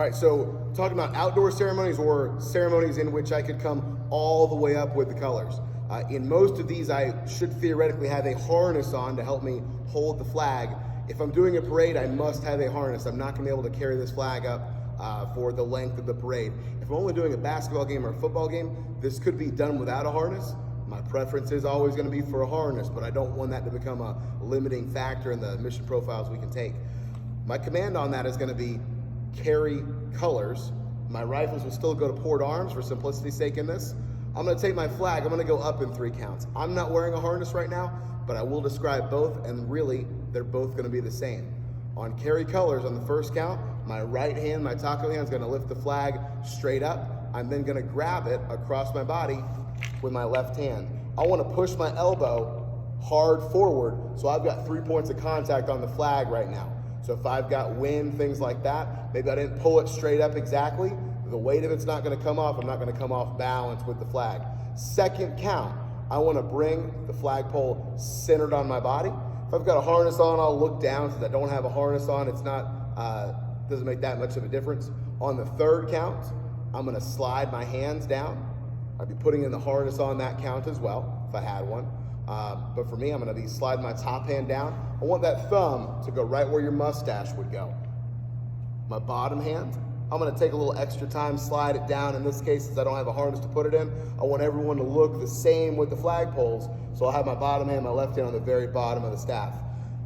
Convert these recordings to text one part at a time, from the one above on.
All right, so talking about outdoor ceremonies or ceremonies in which I could come all the way up with the colors. In most of these, I should theoretically have a harness on to help me hold the flag. If I'm doing a parade, I must have a harness. I'm not gonna be able to carry this flag up for the length of the parade. If I'm only doing a basketball game or a football game, this could be done without a harness. My preference is always gonna be for a harness, but I don't want that to become a limiting factor in the mission profiles we can take. My command on that is gonna be carry colors. My rifles will still go to port arms for simplicity's sake in this. I'm gonna take my flag, I'm gonna go up in 3 counts. I'm not wearing a harness right now, but I will describe both, and really, they're both gonna be the same. On carry colors, on the first count, my right hand, my taco hand, is gonna lift the flag straight up. I'm then gonna grab it across my body with my left hand. I wanna push my elbow hard forward, so I've got 3 points of contact on the flag right now. So if I've got wind, things like that, maybe I didn't pull it straight up exactly, the weight of it's not gonna come off, I'm not gonna come off balance with the flag. Second count, I wanna bring the flagpole centered on my body. If I've got a harness on, I'll look down. Since I don't have a harness on, it's not, doesn't make that much of a difference. On the third count, I'm gonna slide my hands down. I'd be putting in the harness on that count as well, if I had one. But for me, I'm gonna be sliding my top hand down. I want that thumb to go right where your mustache would go. My bottom hand, I'm gonna take a little extra time, slide it down. In this case, since I don't have a harness to put it in, I want everyone to look the same with the flagpoles. So I'll have my bottom hand, my left hand on the very bottom of the staff.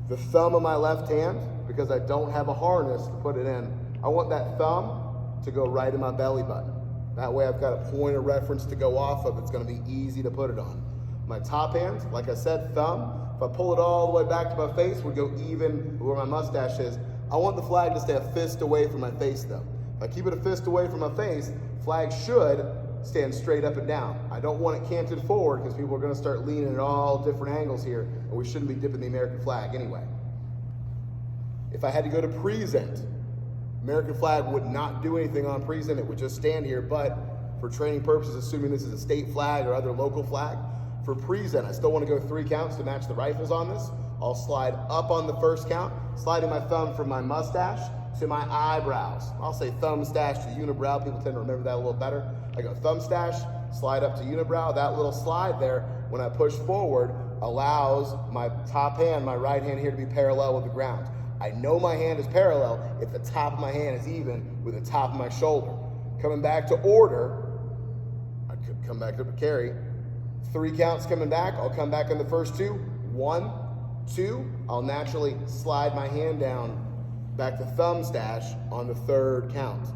The thumb of my left hand, because I don't have a harness to put it in, I want that thumb to go right in my belly button. That way I've got a point of reference to go off of. It's gonna be easy to put it on. My top hand, like I said, thumb. If I pull it all the way back to my face, would go even where my mustache is. I want the flag to stay a fist away from my face though. If I keep it a fist away from my face, flag should stand straight up and down. I don't want it canted forward because people are gonna start leaning at all different angles here, and we shouldn't be dipping the American flag anyway. If I had to go to present, American flag would not do anything on present, it would just stand here, but for training purposes, assuming this is a state flag or other local flag, for present, I still want to go 3 counts to match the rifles on this. I'll slide up on the first count, sliding my thumb from my mustache to my eyebrows. I'll say thumb stash to unibrow. People tend to remember that a little better. I go thumb stash, slide up to unibrow. That little slide there, when I push forward, allows my top hand, my right hand here, to be parallel with the ground. I know my hand is parallel if the top of my hand is even with the top of my shoulder. Coming back to order, I could come back up to carry. 3 counts coming back, I'll come back on the first 2. 1, 2, I'll naturally slide my hand down back to thumb stash on the third count.